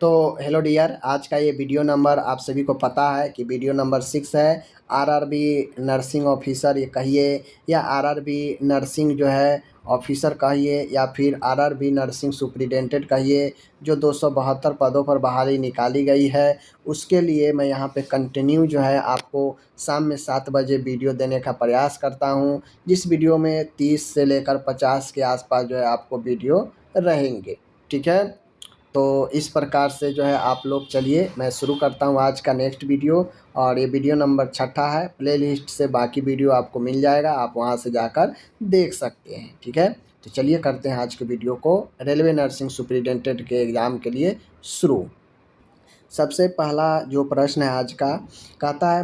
तो hello dear, आज का ये वीडियो नंबर आप सभी को पता है कि वीडियो नंबर 6 है। आरआरबी नर्सिंग ऑफिसर ये कहिए या आरआरबी नर्सिंग जो है ऑफिसर कहिए या फिर आरआरबी नर्सिंग सुपरिटेंडेंट कहिए, जो 272 पदों पर बहाली निकाली गई है। उसके लिए मैं यहाँ पे कंटिन्यू जो है आपको शाम में 7 बजे वीडियो देने का प्रयास करता हूँ, जिस वीडियो में 30 से लेकर 50 के आसपास जो है आपको वीडियो रहेंगे। ठीक है, तो इस प्रकार से जो है आप लोग, चलिए मैं शुरू करता हूँ आज का नेक्स्ट वीडियो। और ये वीडियो नंबर 6 है। प्लेलिस्ट से बाकी वीडियो आपको मिल जाएगा, आप वहाँ से जाकर देख सकते हैं। ठीक है, तो चलिए करते हैं आज के वीडियो को रेलवे नर्सिंग सुपरिटेंडेंट के एग्ज़ाम के लिए शुरू। सबसे पहला जो प्रश्न है आज का, कहता है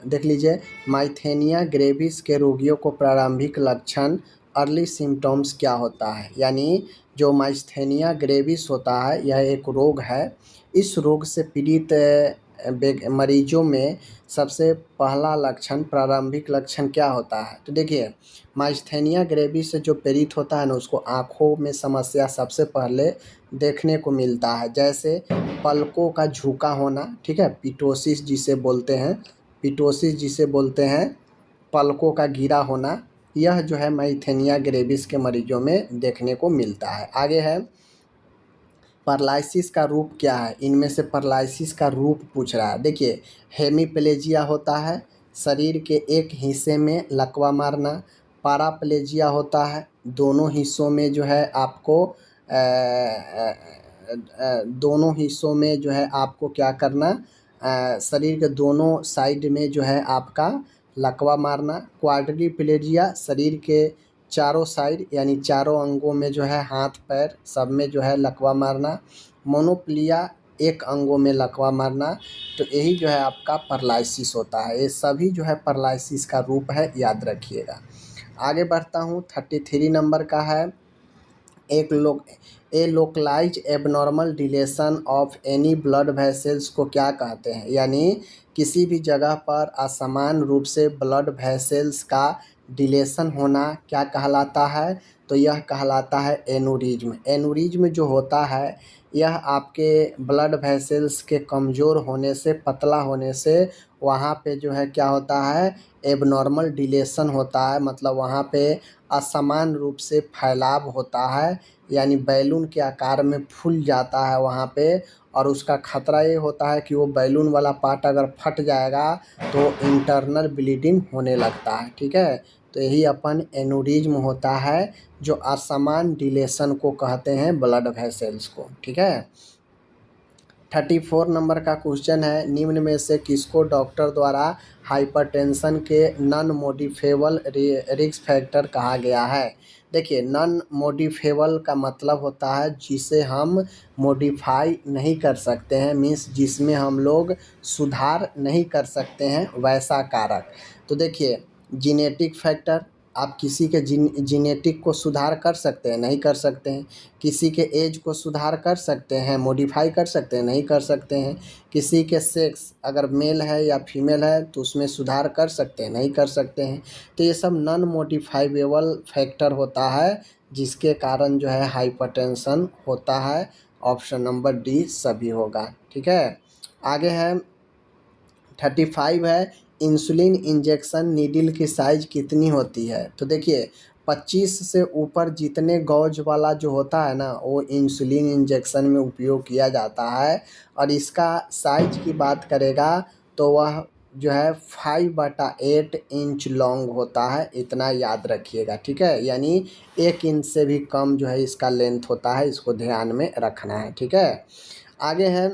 देख लीजिए, माइथेनिया ग्रेविस के रोगियों को प्रारंभिक लक्षण अर्ली सिम्टम्स क्या होता है। यानी जो माइस्थेनिया ग्रेविस होता है यह एक रोग है। इस रोग से पीड़ित मरीजों में सबसे पहला लक्षण, प्रारंभिक लक्षण क्या होता है। तो देखिए, माइस्थेनिया ग्रेविस से जो पीड़ित होता है ना, उसको आँखों में समस्या सबसे पहले देखने को मिलता है, जैसे पलकों का झुका होना। ठीक है, पिटोसिस जिसे बोलते हैं, पलकों का गिरा होना, यह जो है माइथेनिया ग्रेविस के मरीजों में देखने को मिलता है। आगे है, पैरालिसिस का रूप क्या है। इनमें से पैरालिसिस का रूप पूछ रहा है। देखिए, हेमीप्लेजिया होता है, शरीर के एक हिस्से में लकवा मारना। पैराप्लेजिया होता है, दोनों हिस्सों में जो है आपको दोनों हिस्सों में जो है आपको क्या करना, शरीर के दोनों साइड में जो है आपका लकवा मारना। क्वाड्रिप्लेजिया, शरीर के चारों साइड यानी चारों अंगों में जो है, हाथ पैर सब में जो है लकवा मारना। मोनोप्लिया, एक अंगों में लकवा मारना। तो यही जो है आपका पैरालिसिस होता है। ये सभी जो है पैरालिसिस का रूप है, याद रखिएगा। आगे बढ़ता हूँ, 33 नंबर का है, a localize abnormal dilation of any blood vessels को क्या कहते हैं। यानी किसी भी जगह पर असमान रूप से ब्लड वेसल्स का डिलेशन होना क्या कहलाता है। तो यह कहलाता है एनुरिज्म। एनुरिज्म जो होता है, यह आपके ब्लड वेसल्स के कमज़ोर होने से, पतला होने से वहाँ पे जो है क्या होता है, एबनॉर्मल डिलेशन होता है। मतलब वहाँ पे असमान रूप से फैलाव होता है, यानी बैलून के आकार में फूल जाता है वहाँ पे। और उसका खतरा ये होता है कि वो बैलून वाला पार्ट अगर फट जाएगा तो इंटरनल ब्लीडिंग होने लगता है। ठीक है, तो यही अपन एनुरिज्म होता है, जो असमान डिलेशन को कहते हैं ब्लड वेसल्स को। ठीक है, 34 नंबर का क्वेश्चन है, निम्न में से किसको डॉक्टर द्वारा हाइपरटेंशन के नॉन मॉडिफेबल रिस्क फैक्टर कहा गया है। देखिए, नॉन मॉडिफेबल का मतलब होता है जिसे हम मॉडिफाई नहीं कर सकते हैं, मीन्स जिसमें हम लोग सुधार नहीं कर सकते हैं, वैसा कारक। तो देखिए, जीनेटिक फैक्टर, आप किसी के जीनेटिक को सुधार कर सकते हैं, नहीं कर सकते हैं। किसी के एज को सुधार कर सकते हैं, मॉडिफाई कर सकते हैं, नहीं कर सकते हैं। किसी के सेक्स, अगर मेल है या फीमेल है तो उसमें सुधार कर सकते हैं, नहीं कर सकते हैं। तो ये सब नॉन मॉडिफाइबल फैक्टर होता है, जिसके कारण जो है हाइपरटेंशन होता है। ऑप्शन नंबर डी सभी होगा। ठीक है, आगे है 35 है, इंसुलिन इंजेक्शन नीडल की साइज़ कितनी होती है। तो देखिए, 25 से ऊपर जितने गॉज वाला जो होता है ना, वो इंसुलिन इंजेक्शन में उपयोग किया जाता है। और इसका साइज की बात करेगा तो वह जो है 5/8 इंच लॉन्ग होता है, इतना याद रखिएगा। ठीक है, यानी 1 इंच से भी कम जो है इसका लेंथ होता है, इसको ध्यान में रखना है। ठीक है, आगे है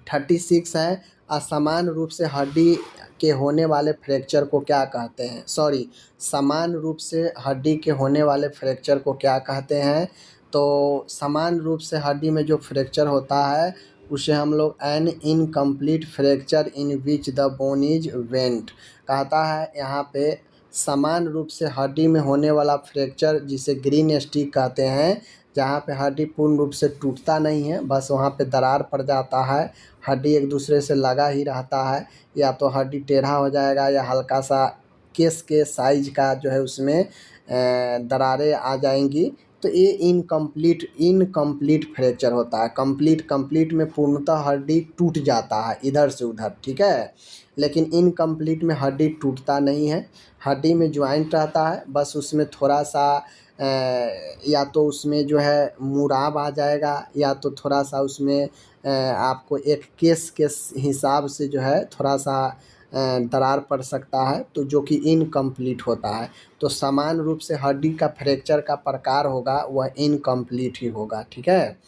36 है, असमान रूप से हड्डी के होने वाले फ्रैक्चर को क्या कहते हैं। समान रूप से हड्डी के होने वाले फ्रैक्चर को क्या कहते हैं। तो समान रूप से हड्डी में जो फ्रैक्चर होता है उसे हम लोग N incomplete fracture in which the bone is went कहता है। यहाँ पे समान रूप से हड्डी में होने वाला फ्रैक्चर जिसे ग्रीन स्टिक कहते हैं, जहाँ पे हड्डी पूर्ण रूप से टूटता नहीं है, बस वहाँ पे दरार पड़ जाता है, हड्डी एक दूसरे से लगा ही रहता है, या तो हड्डी टेढ़ा हो जाएगा या हल्का सा केस के साइज का जो है उसमें दरारें आ जाएंगी, तो ये इनकम्प्लीट फ्रैक्चर होता है। कंप्लीट में पूर्णतः हड्डी टूट जाता है इधर से उधर, ठीक है। लेकिन इनकम्प्लीट में हड्डी टूटता नहीं है, हड्डी में ज्वाइंट रहता है, बस उसमें थोड़ा सा या तो उसमें जो है मुड़ाव आ जाएगा, या तो थोड़ा सा उसमें आपको एक केस के हिसाब से जो है थोड़ा सा दरार पड़ सकता है, तो जो कि इनकम्प्लीट होता है। तो समान रूप से हड्डी का फ्रैक्चर का प्रकार होगा वह इनकम्प्लीट ही होगा, ठीक है।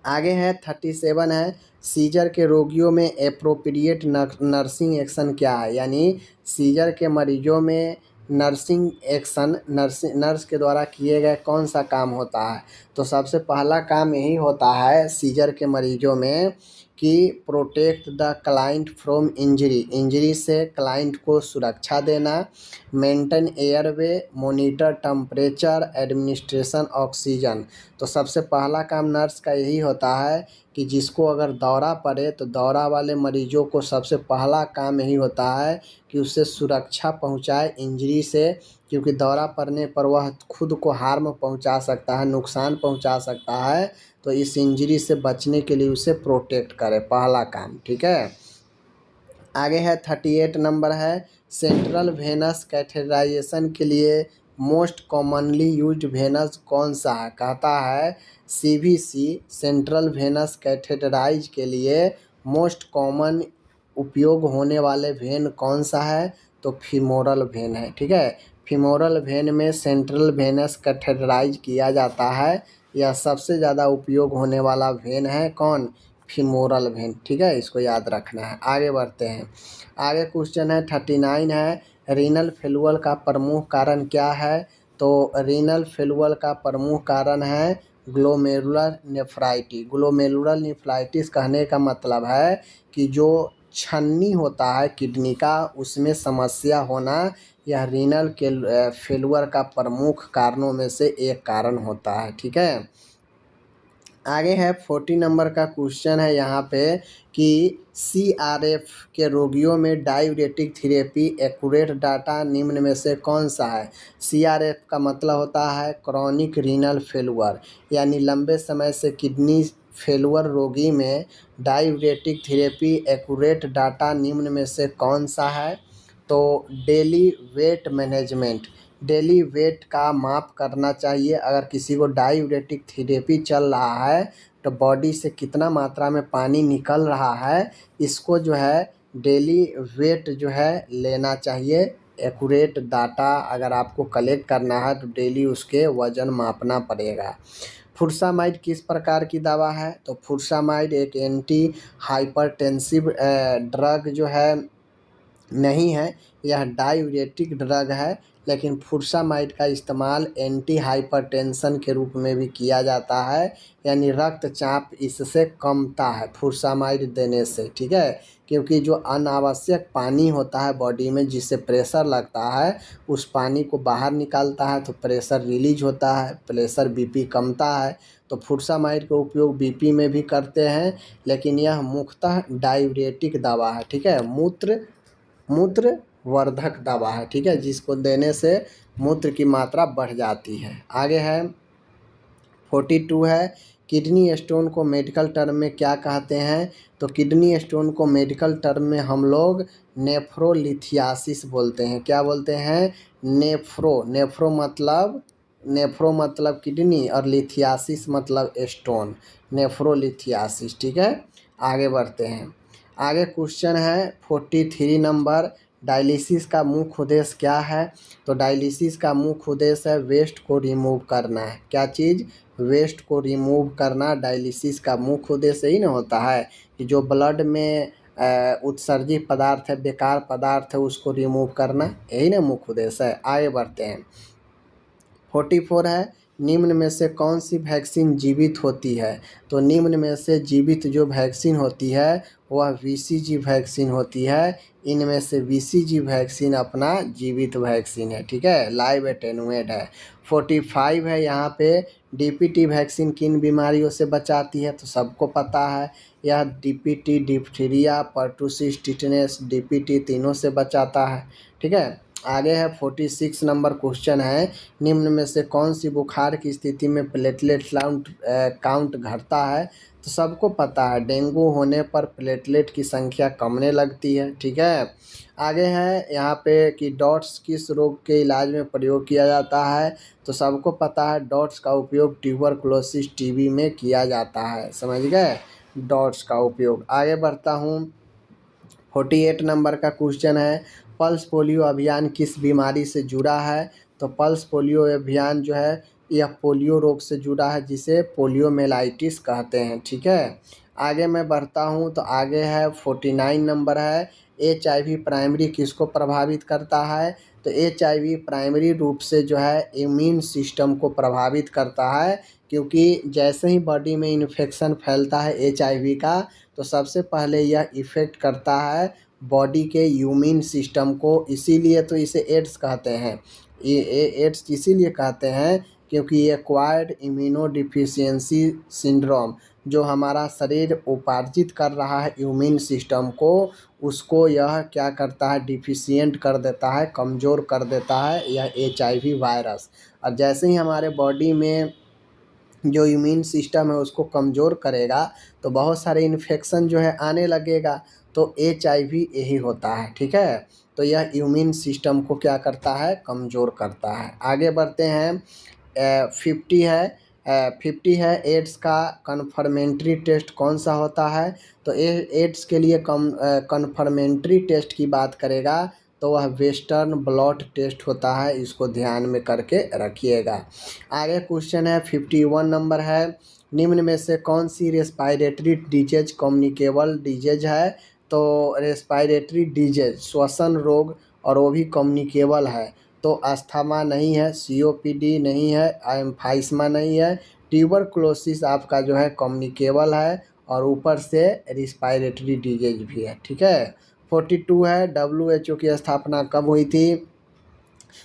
आगे है 37 है, सीजर के रोगियों में एप्रोप्रिएट नर्सिंग एक्शन क्या है। यानी सीजर के मरीजों में नर्सिंग एक्शन नर्स के द्वारा किए गए कौन सा काम होता है। तो सबसे पहला काम यही होता है सीजर के मरीजों में कि protect the client from injury से क्लाइंट को सुरक्षा देना, maintain airway, monitor temperature, administration oxygen. तो सबसे पहला काम नर्स का यही होता है कि जिसको अगर दौरा पड़े तो दौरा वाले मरीजों को सबसे पहला काम यही होता है कि उससे सुरक्षा पहुंचाए इंजरी से, क्योंकि दौरा पड़ने पर वह खुद को हार्म पहुंचा सकता है, नुकसान पहुंचा सकता है। तो इस इंजरी से बचने के लिए उसे प्रोटेक्ट करे, पहला काम, ठीक है। आगे है 38 नंबर है, सेंट्रल वेनस कैथेटराइजेशन के लिए मोस्ट कॉमनली यूज्ड वेनस कौन सा है। कहता है सीवीसी सेंट्रल वेनस कैथेटराइज के लिए मोस्ट कॉमन उपयोग होने वाले वेन कौन सा है। तो फीमोरल वेन है, ठीक है। फीमोरल वेन में सेंट्रल वेनस कैथेटराइज किया जाता है, यह सबसे ज़्यादा उपयोग होने वाला वेन है कौन, फीमोरल वेन, ठीक है। इसको याद रखना है। आगे बढ़ते हैं, आगे क्वेश्चन है 39 है, रीनल फेलुअल का प्रमुख कारण क्या है। तो रीनल फेलुअल का प्रमुख कारण है ग्लोमेरुलर नेफ्राइटिस। ग्लोमेरुलर नेफ्राइटिस कहने का मतलब है कि जो छन्नी होता है किडनी का उसमें समस्या होना, यह रीनल के फेलुअर का प्रमुख कारणों में से एक कारण होता है, ठीक है। आगे है 40 नंबर का क्वेश्चन है यहाँ पे कि CRF के रोगियों में डायूरेटिक थेरेपी एक्यूरेट डाटा निम्न में से कौन सा है। CRF का मतलब होता है क्रॉनिक रीनल फेलुअर, यानी लंबे समय से किडनी फेलुअर रोगी में डायूरेटिक थेरेपी एक्यूरेट डाटा निम्न में से कौन सा है। तो daily weight management, daily wait का माप करना चाहिए। अगर किसी को डायूरेटिक थेरेपी चल रहा है तो बॉडी से कितना मात्रा में पानी निकल रहा है, इसको जो है डेली वेट जो है लेना चाहिए। एक्यूरेट डाटा अगर आपको कलेक्ट करना है तो डेली उसके वज़न मापना पड़ेगा। फुरसामाइड किस प्रकार की दवा है। तो फुरसामाइड एक एंटी हाइपरटेंसिव ड्रग जो है नहीं है, यह डायूरेटिक ड्रग है। लेकिन फुरसामाइड का इस्तेमाल एंटी हाइपरटेंशन के रूप में भी किया जाता है, यानी रक्तचाप इससे कमता है फुरसामाइड देने से, ठीक है। क्योंकि जो अनावश्यक पानी होता है बॉडी में जिससे प्रेशर लगता है, उस पानी को बाहर निकालता है तो प्रेशर रिलीज होता है, प्रेशर बीपी कमता है। तो फुरसामाइड का उपयोग बीपी में भी करते हैं, लेकिन यह मुख्यतः डायूरेटिक दवा है, ठीक है। मूत्रवर्धक दवा है, ठीक है, जिसको देने से मूत्र की मात्रा बढ़ जाती है। आगे है 42 है, किडनी स्टोन को मेडिकल टर्म में क्या कहते हैं। तो किडनी स्टोन को मेडिकल टर्म में हम लोग नेफ्रोलिथियासिस बोलते हैं। क्या बोलते हैं, नेफ्रो मतलब किडनी और लिथियासिस मतलब स्टोन, नेफ्रोलिथियासिस, ठीक है। आगे बढ़ते हैं, आगे क्वेश्चन है 43 नंबर, डायलिसिस का मुख्य उद्देश्य क्या है। तो डायलिसिस का मुख्य उद्देश्य है वेस्ट को रिमूव करना है। क्या चीज़, वेस्ट को रिमूव करना डायलिसिस का मुख्य उद्देश्य ही ना होता है कि जो ब्लड में उत्सर्जित पदार्थ है, बेकार पदार्थ है, उसको रिमूव करना, यही ना मुख्य उद्देश्य है। आगे बढ़ते हैं 44 है, निम्न में से कौन सी वैक्सीन जीवित होती है। तो निम्न में से जीवित जो वैक्सीन होती है वह BCG वैक्सीन होती है। इनमें से BCG वैक्सीन अपना जीवित वैक्सीन है, ठीक है, लाइव एटेनुएट है। 45 है यहाँ पे, DPT वैक्सीन किन बीमारियों से बचाती है। तो सबको पता है यह DPT diphtheria, pertussis, tetanus, DPT तीनों से बचाता है, ठीक है। आगे है 46 नंबर क्वेश्चन है, निम्न में से कौन सी बुखार की स्थिति में प्लेटलेट काउंट घटता है। तो सबको पता है डेंगू होने पर प्लेटलेट की संख्या कमने लगती है। ठीक है, आगे है यहाँ पे कि डॉट्स किस रोग के इलाज में प्रयोग किया जाता है। तो सबको पता है डॉट्स का उपयोग ट्यूबरकुलोसिस टीबी में किया जाता है। समझ गए डॉट्स का उपयोग। आगे बढ़ता हूँ, 48 नंबर का क्वेश्चन है, पल्स पोलियो अभियान किस बीमारी से जुड़ा है। तो पल्स पोलियो अभियान जो है यह पोलियो रोग से जुड़ा है जिसे पोलियोमेलाइटिस कहते हैं। ठीक है, आगे मैं बढ़ता हूँ तो आगे है 49 नंबर है, HIV प्राइमरी किसको प्रभावित करता है। तो HIV प्राइमरी रूप से जो है इम्यून सिस्टम को प्रभावित करता है, क्योंकि जैसे ही बॉडी में इन्फेक्शन फैलता है HIV का, तो सबसे पहले यह इफ़ेक्ट करता है बॉडी के इम्यून सिस्टम को। इसीलिए तो इसे एड्स कहते हैं। ये एड्स इसीलिए कहते हैं क्योंकि ये एक्वायर्ड इम्यूनोडिफिशियंसी सिंड्रोम, जो हमारा शरीर उपार्जित कर रहा है इम्यून सिस्टम को, उसको यह क्या करता है, डिफिशियंट कर देता है, कमज़ोर कर देता है यह HIV वायरस। और जैसे ही हमारे बॉडी में जो इम्यून सिस्टम है उसको कमज़ोर करेगा, तो बहुत सारे इन्फेक्शन जो है आने लगेगा। तो HIV यही होता है। ठीक है, तो यह इम्यून सिस्टम को क्या करता है, कमज़ोर करता है। आगे बढ़ते हैं, 50 है एड्स का कन्फर्मेंट्री टेस्ट कौन सा होता है। तो एड्स के लिए कन्फर्मेंट्री टेस्ट की बात करेगा तो वह वेस्टर्न ब्लॉट टेस्ट होता है, इसको ध्यान में करके रखिएगा। आगे क्वेश्चन है 51 नंबर है, निम्न में से कौन सी रेस्पायरेटरी डिजीज कम्युनिकेबल डिजीज है। तो रेस्पायरेटरी डिजीज श्वसन रोग और वो भी कम्युनिकेबल है। तो अस्थमा नहीं है, COPD नहीं है, एम्फाइसमा नहीं है, ट्यूबरकुलोसिस आपका जो है कम्युनिकेबल है और ऊपर से रिस्पायरेटरी डिजीज भी है। ठीक है, 42 है, WHO की स्थापना कब हुई थी।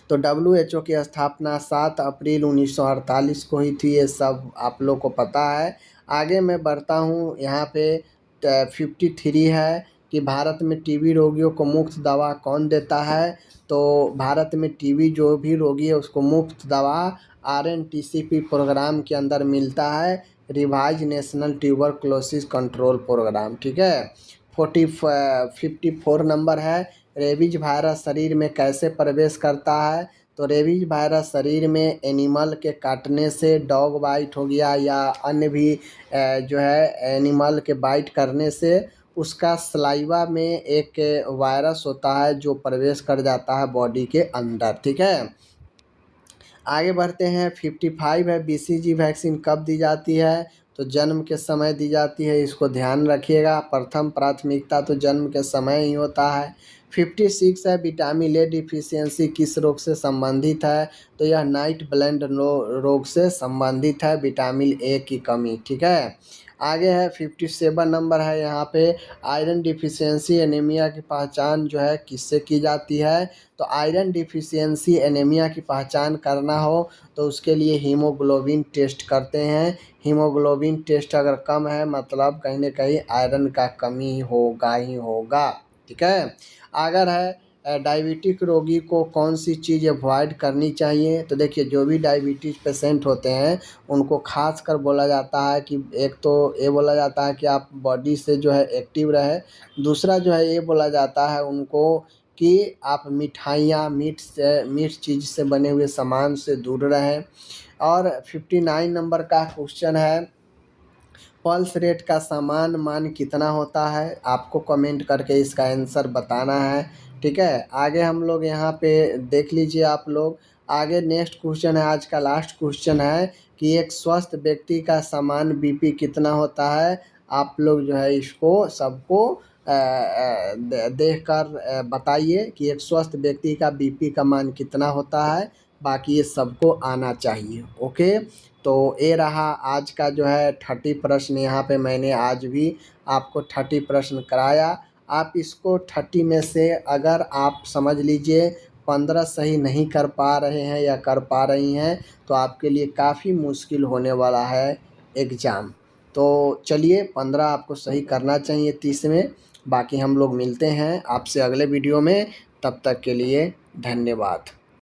तो WHO की स्थापना 7 अप्रैल 1948 को हुई थी। ये सब आप लोग को पता है। आगे मैं बढ़ता हूँ, यहाँ पे 53 है कि भारत में टीबी रोगियों को मुफ्त दवा कौन देता है। तो भारत में टीबी जो भी रोगी है उसको मुफ्त दवा RNTCP प्रोग्राम के अंदर मिलता है, revise national tuberculosis control programme. ठीक है, 54 नंबर है, रेबीज वायरस शरीर में कैसे प्रवेश करता है। तो रेबीज वायरस शरीर में एनिमल के काटने से, डॉग बाइट हो गया या अन्य भी जो है एनिमल के बाइट करने से, उसका सलाइवा में एक वायरस होता है जो प्रवेश कर जाता है बॉडी के अंदर। ठीक है, आगे बढ़ते हैं, 55 है, BCG वैक्सीन कब दी जाती है। तो जन्म के समय दी जाती है, इसको ध्यान रखिएगा। प्रथम प्राथमिकता तो जन्म के समय ही होता है। 56 है, विटामिन ए डिफिशियंसी किस रोग से संबंधित है। तो यह नाइट ब्लड रोग से संबंधित है, विटामिन ए की कमी। ठीक है, आगे है 57 नंबर है, यहाँ पे आयरन डिफिशियंसी एनीमिया की पहचान जो है किससे की जाती है। तो आयरन डिफिशियंसी एनीमिया की पहचान करना हो तो उसके लिए हीमोग्लोबिन टेस्ट करते हैं। हीमोग्लोबिन टेस्ट अगर कम है मतलब कहीं ना कहीं आयरन का कमी होगा ही होगा। ठीक है, अगर है डायबिटिक रोगी को कौन सी चीज़ अवॉइड करनी चाहिए। तो देखिए जो भी डायबिटीज़ पेशेंट होते हैं उनको खास कर बोला जाता है कि एक तो ये बोला जाता है कि आप बॉडी से जो है एक्टिव रहे, दूसरा जो है ये बोला जाता है उनको कि आप मिठाइयाँ मीठ चीज़ से बने हुए सामान से दूर रहें। और 59 नंबर का क्वेश्चन है, पल्स रेट का समान मान कितना होता है। आपको कमेंट करके इसका आंसर बताना है। ठीक है, आगे हम लोग यहाँ पे देख लीजिए आप लोग। आगे नेक्स्ट क्वेश्चन है, आज का लास्ट क्वेश्चन है कि एक स्वस्थ व्यक्ति का समान BP कितना होता है। आप लोग जो है इसको सबको देख कर बताइए कि एक स्वस्थ व्यक्ति का BP का मान कितना होता है। बाकी ये सबको आना चाहिए। ओके, तो ये रहा आज का जो है 30 प्रश्न। यहाँ पे मैंने आज भी आपको 30 प्रश्न कराया। आप इसको 30 में से अगर आप समझ लीजिए 15 सही नहीं कर पा रहे हैं या कर पा रही हैं तो आपके लिए काफ़ी मुश्किल होने वाला है एग्ज़ाम। तो चलिए 15 आपको सही करना चाहिए 30 में। बाकी हम लोग मिलते हैं आपसे अगले वीडियो में, तब तक के लिए धन्यवाद।